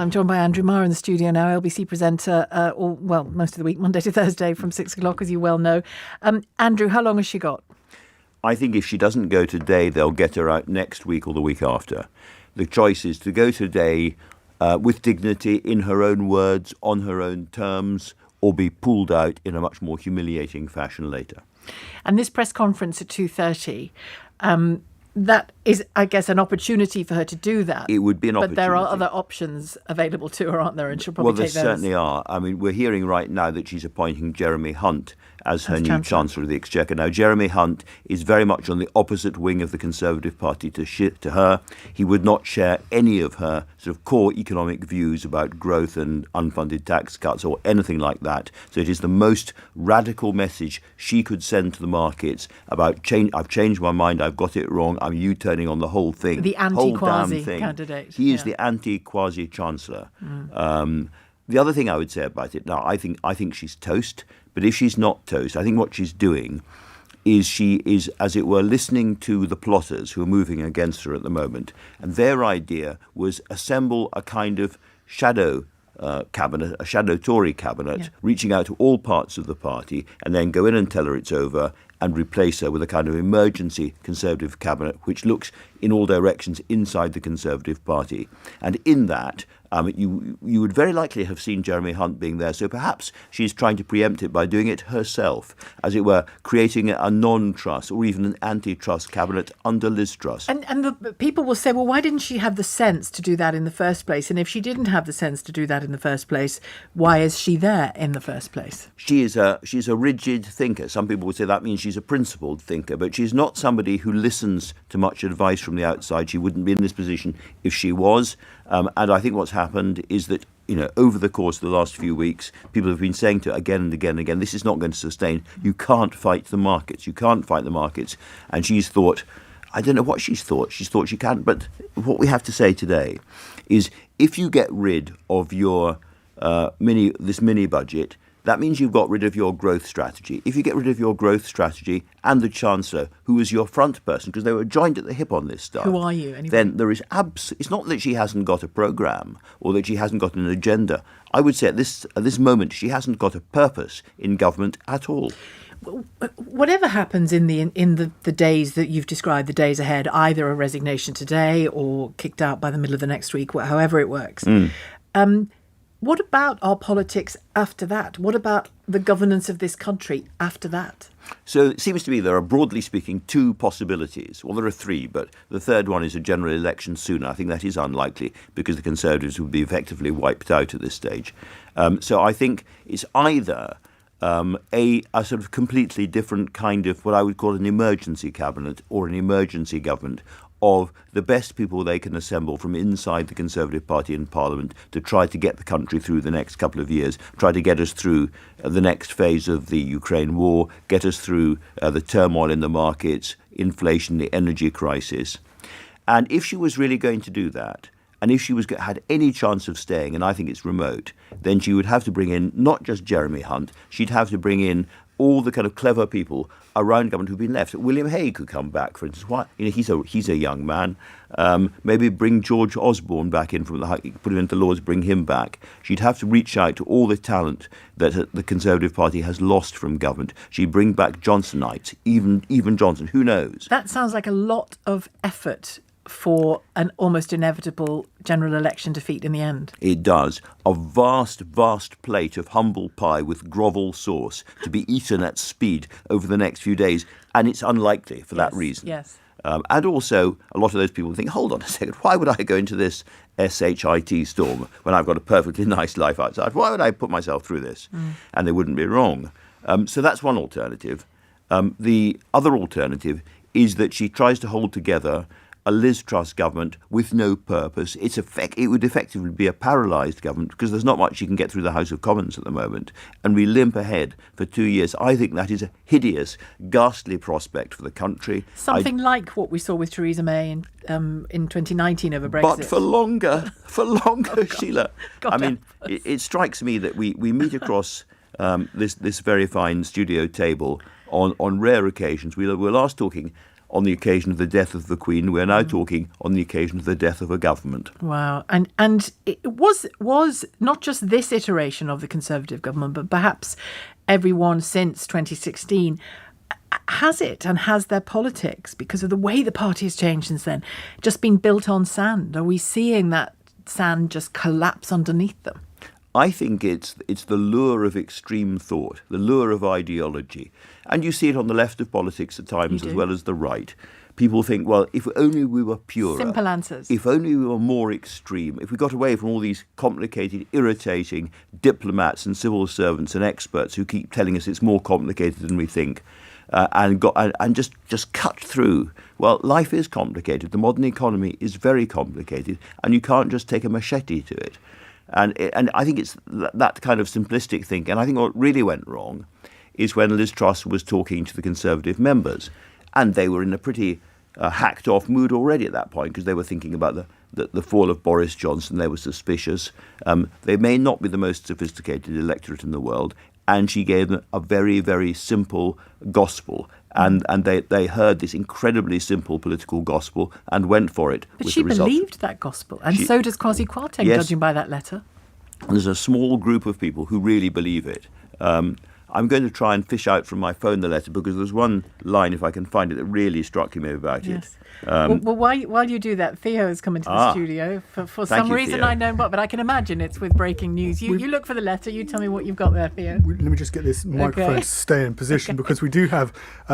I'm joined by Andrew Marr in the studio now, LBC presenter, most of the week, Monday to Thursday from 6 o'clock, as you well know. Andrew, how long has she got? I think if she doesn't go today, they'll get her out next week or the week after. The choice is to go today with dignity, in her own words, on her own terms, or be pulled out in a much more humiliating fashion later. And this press conference at 2:30, that is, I guess, an opportunity for her to do that. It would be an opportunity. But there are other options available to her, aren't there? And she'll probably take those. Well, there certainly are. I mean, we're hearing right now that she's appointing Jeremy Hunt as her new Chancellor of the Exchequer. Now, Jeremy Hunt is very much on the opposite wing of the Conservative Party to her. He would not share any of her sort of core economic views about growth and unfunded tax cuts or anything like that. So it is the most radical message she could send to the markets about change. I've changed my mind. I've got it wrong. I'm U-turning on the whole thing. The anti-Quasi candidate. He is the anti-Quasi Chancellor. The other thing I would say about it, now, I think she's toast. But if she's not toast, I think what she's doing is she is, as it were, listening to the plotters who are moving against her at the moment. And their idea was assemble a kind of shadow cabinet, a shadow Tory cabinet, reaching out to all parts of the party, and then go in and tell her it's over and replace her with a kind of emergency Conservative cabinet which looks in all directions inside the Conservative Party. And in that, you would very likely have seen Jeremy Hunt being there. So perhaps she's trying to preempt it by doing it herself, as it were, creating a non-trust or even an anti-trust cabinet under Liz Truss. And the people will say, well, why didn't she have the sense to do that in the first place? And if she didn't have the sense to do that in the first place, why is she there in the first place? She's a rigid thinker. Some people would say that means she's a principled thinker, but she's not somebody who listens to much advice from the outside. She wouldn't be in this position if she was. And I think what's happened is that, over the course of the last few weeks, people have been saying to her again and again and again, this is not going to sustain. You can't fight the markets. You can't fight the markets. And she's thought, I don't know what she's thought. She's thought she can't. But what we have to say today is if you get rid of your mini budget, that means you've got rid of your growth strategy. If you get rid of your growth strategy and the Chancellor, who is your front person, because they were joined at the hip on this stuff. Who are you, anyway? Then there is it's not that she hasn't got a programme or that she hasn't got an agenda. I would say at this moment, she hasn't got a purpose in government at all. Whatever happens in the days that you've described, the days ahead, either a resignation today or kicked out by the middle of the next week, however it works. What about our politics after that? What about the governance of this country after that? So it seems to me there are, broadly speaking, two possibilities. Well, there are three, but the third one is a general election sooner. I think that is unlikely because the Conservatives would be effectively wiped out at this stage. So I think it's either a sort of completely different kind of what I would call an emergency cabinet or an emergency government of the best people they can assemble from inside the Conservative Party in Parliament to try to get the country through the next couple of years, try to get us through the next phase of the Ukraine war, get us through the turmoil in the markets, inflation, the energy crisis. And if she was really going to do that, and if she had any chance of staying, and I think it's remote, then she would have to bring in not just Jeremy Hunt, she'd have to bring in all the kind of clever people around government who've been left. William Hague could come back, for instance. Why? He's a young man. Maybe bring George Osborne back in put him into Lords, bring him back. She'd have to reach out to all the talent that the Conservative Party has lost from government. She'd bring back Johnsonites, even Johnson. Who knows? That sounds like a lot of effort for an almost inevitable general election defeat in the end. It does. A vast, vast plate of humble pie with grovel sauce to be eaten at speed over the next few days. And it's unlikely for that reason. Yes. And also, a lot of those people think, hold on a second, why would I go into this SHIT storm when I've got a perfectly nice life outside? Why would I put myself through this? And they wouldn't be wrong. So that's one alternative. The other alternative is that she tries to hold together a Liz Truss government with no purpose. It would effectively be a paralysed government because there's not much you can get through the House of Commons at the moment, and we limp ahead for 2 years. I think that is a hideous, ghastly prospect for the country. Something like what we saw with Theresa May in 2019 over Brexit. But for longer, God. Sheila. I mean, it strikes me that we meet across this very fine studio table on rare occasions. We were last talking on the occasion of the death of the Queen. We're now talking on the occasion of the death of a government. Wow. And it was not just this iteration of the Conservative government, but perhaps everyone since 2016. Has it, and has their politics, because of the way the party has changed since then, just been built on sand? Are we seeing that sand just collapse underneath them? I think it's the lure of extreme thought, the lure of ideology. And you see it on the left of politics at times as well as the right. People think, well, if only we were purer. Simple answers. If only we were more extreme. If we got away from all these complicated, irritating diplomats and civil servants and experts who keep telling us it's more complicated than we think. And just cut through. Well, life is complicated. The modern economy is very complicated, and you can't just take a machete to it. And I think it's that kind of simplistic thinking. And I think what really went wrong is when Liz Truss was talking to the Conservative members, and they were in a pretty hacked-off mood already at that point, because they were thinking about the fall of Boris Johnson. They were suspicious. They may not be the most sophisticated electorate in the world. And she gave them a very, very simple gospel. And they heard this incredibly simple political gospel and went for it. But she believed that gospel. And so does Kwasi Kwarteng, yes, judging by that letter. There's a small group of people who really believe it. I'm going to try and fish out from my phone the letter, because there's one line, if I can find it, that really struck me about it. Well, while you do that, Theo has come into the studio for some reason, Theo. I know what, but I can imagine it's with breaking news. You look for the letter. You tell me what you've got there, Theo. Let me just get this microphone to stay in position, because we do have,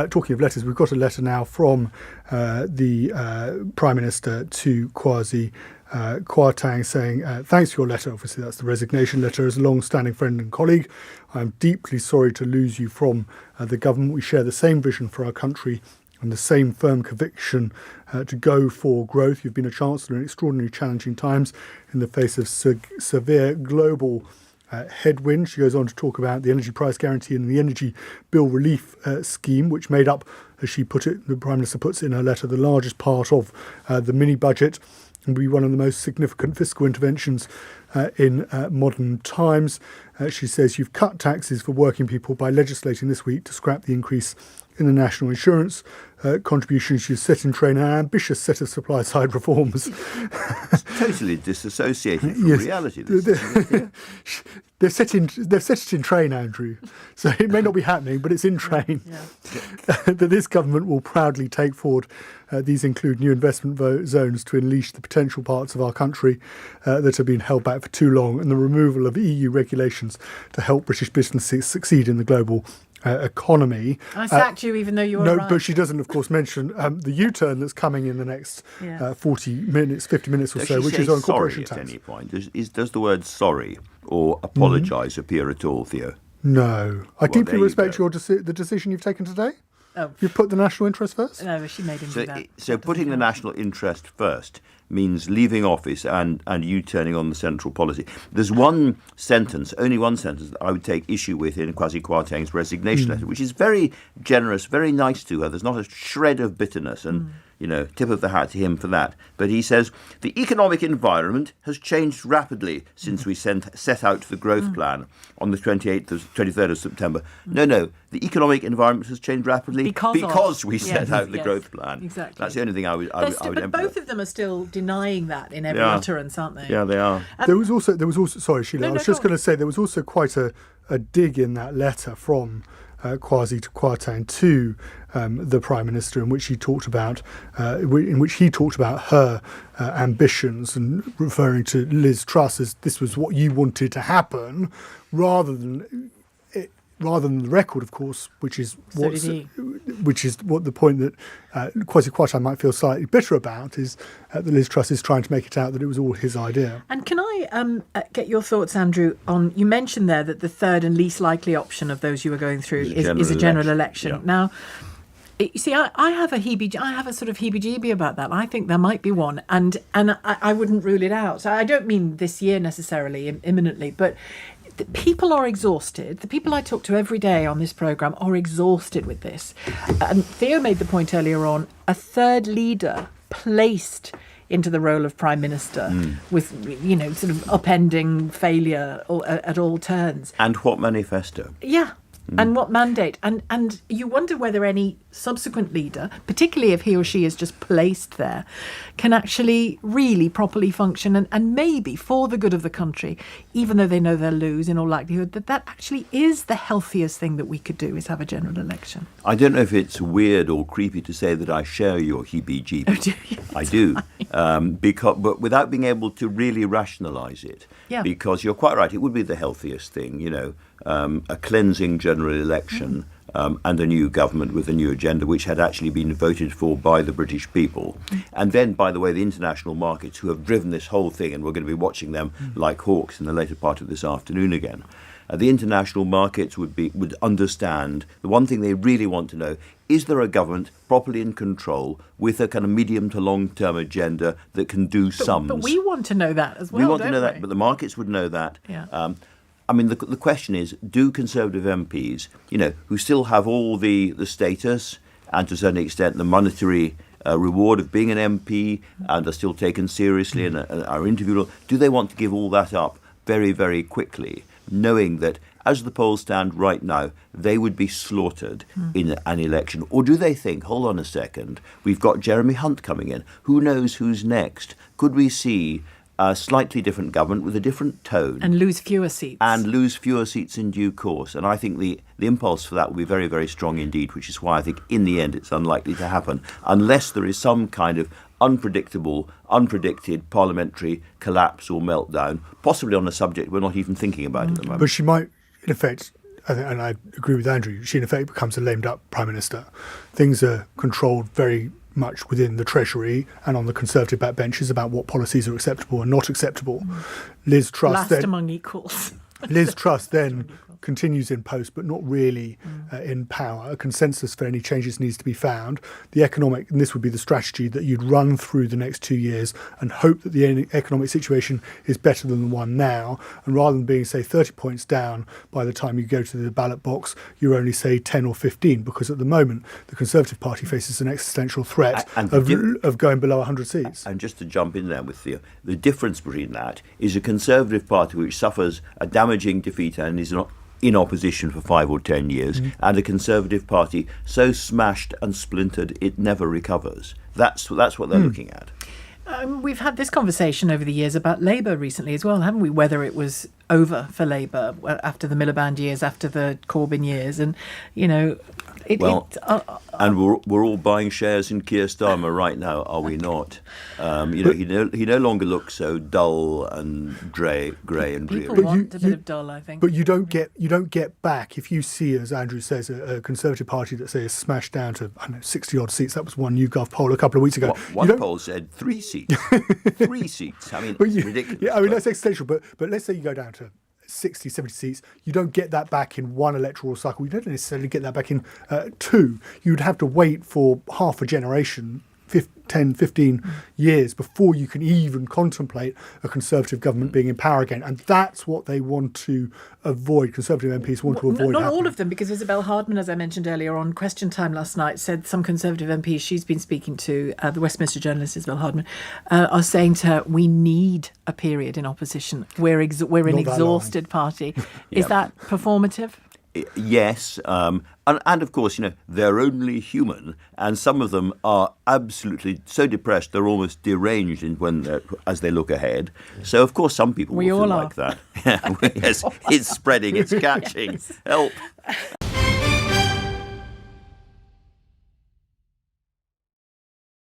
talking of letters, we've got a letter now from the Prime Minister to Kwasi Kwarteng saying, thanks for your letter. Obviously, that's the resignation letter. As a long-standing friend and colleague, I'm deeply sorry to lose you from the government. We share the same vision for our country and the same firm conviction to go for growth. You've been a Chancellor in extraordinarily challenging times in the face of severe global headwinds. She goes on to talk about the energy price guarantee and the energy bill relief scheme, which made up, as she put it, the Prime Minister puts it in her letter, the largest part of the mini-budget, and will be one of the most significant fiscal interventions in modern times. She says you've cut taxes for working people by legislating this week to scrap the increase in the national insurance contributions. You've set in train an ambitious set of supply-side reforms. Totally disassociated from reality. They've set it in train, Andrew. So it may not be happening, but it's in train. That this government will proudly take forward. These include new investment zones to unleash the potential parts of our country that have been held back for too long, and the removal of EU regulations to help British businesses succeed in the global economy. I sacked you even though you were right. No, but she doesn't, of course, mention the U-turn that's coming in the next 40 minutes, 50 minutes or so, which is on corporation tax. At any point? Does the word sorry or apologise appear at all, Theo? No. I deeply respect the decision you've taken today. Oh. You put the national interest first? No, she made him do that. So putting the national interest first means leaving office and you turning on the central policy. There's only one sentence that I would take issue with in Kwasi Kwarteng's resignation letter, which is very generous, very nice to her. There's not a shred of bitterness, and tip of the hat to him for that. But he says, the economic environment has changed rapidly since we set out the growth plan on the 23rd of September. No, the economic environment has changed rapidly because we set out the growth plan. Exactly. That's the only thing I would But emphasize. both of them are still denying that in every utterance, aren't they? Yeah, they are. There was also, sorry, Sheila, I was just going to say there was also quite a dig in that letter from Kwasi Kwarteng to the Prime Minister, in which he talked about her ambitions, and referring to Liz Truss as this was what you wanted to happen, rather than the record, of course, which is what the point that Kwasi Kwarteng might feel slightly bitter about is that Liz Truss is trying to make it out that it was all his idea. And can I get your thoughts, Andrew, on, you mentioned there that the third and least likely option of those you were going through is a general election. Yeah. Now, you see, I have a sort of heebie-jeebie about that. I think there might be one, and I wouldn't rule it out. So I don't mean this year necessarily, imminently, but people are exhausted. The people I talk to every day on this programme are exhausted with this. And Theo made the point earlier on, a third leader placed into the role of Prime Minister with, sort of upending failure at all turns. And what manifesto? Yeah. And what mandate? And you wonder whether any subsequent leader, particularly if he or she is just placed there, can actually really properly function and maybe for the good of the country, even though they know they'll lose in all likelihood, that actually is the healthiest thing that we could do, is have a general election. I don't know if it's weird or creepy to say that I share your heebie-jeebies. Oh, do you? I do, but without being able to really rationalise it. Yeah. Because you're quite right, it would be the healthiest thing, a cleansing general election and a new government with a new agenda which had actually been voted for by the British people. And then, by the way, the international markets who have driven this whole thing, and we're going to be watching them like hawks in the later part of this afternoon again. The international markets would understand the one thing they really want to know: is there a government properly in control with a kind of medium to long-term agenda that can do sums? But we want to know that as well. We want to know we? that, but the markets would know that. Yeah. The question is, do Conservative MPs, who still have all the status and to a certain extent the monetary reward of being an MP and are still taken seriously and are interviewed, do they want to give all that up very, very quickly, knowing that as the polls stand right now, they would be slaughtered in an election? Or do they think, hold on a second, we've got Jeremy Hunt coming in, who knows who's next? Could we see a slightly different government with a different tone? And lose fewer seats. And lose fewer seats in due course. And I think the impulse for that will be very, very strong indeed, which is why I think in the end it's unlikely to happen, unless there is some kind of unpredicted parliamentary collapse or meltdown, possibly on a subject we're not even thinking about at the moment. But she might, in effect, and I agree with Andrew, she in effect becomes a lamed up Prime Minister. Things are controlled very much within the Treasury and on the Conservative backbenches about what policies are acceptable and not acceptable. Liz Truss Last then, among equals. Liz Truss then continues in post, but not really in power. A consensus for any changes needs to be found. The economic, and this would be the strategy that you'd run through the next 2 years and hope that the economic situation is better than the one now. And rather than being, say, 30 points down by the time you go to the ballot box, you're only, say, 10 or 15, because at the moment the Conservative Party faces an existential threat of going below 100 seats. And just to jump in there with you, the difference between that is a Conservative Party which suffers a damaging defeat and is not in opposition for 5 or 10 years, and a Conservative Party so smashed and splintered it never recovers. That's what they're looking at. We've had this conversation over the years about Labour recently as well, haven't we? Whether it was over for Labour after the Miliband years, after the Corbyn years, and and we're all buying shares in Keir Starmer right now, are we not? He no longer looks so dull and grey and dreary. People want a bit of dull, I think. But you don't get back if you see, as Andrew says, a Conservative Party that say is smashed down to 60 odd seats. That was one YouGov poll a couple of weeks ago. One poll said 3 seats. 3 seats. I mean, it's ridiculous. Yeah, I mean that's existential. But let's say you go down to 60, 70 seats, you don't get that back in one electoral cycle. You don't necessarily get that back in 2. You'd have to wait for half a generation, 10, 15 years before you can even contemplate a Conservative government being in power again. And that's what they want to avoid. Conservative MPs want to avoid Not happening. all of them, because Isabel Hardman, as I mentioned earlier on Question Time last night, said some Conservative MPs she's been speaking to, the Westminster journalist Isabel Hardman, are saying to her, we need a period in opposition. We're an exhausted party. Is that performative? Yes, and of course, they're only human, and some of them are absolutely so depressed they're almost deranged as they look ahead. So, of course, some people will feel like that. Yes, it's spreading, it's catching. Help.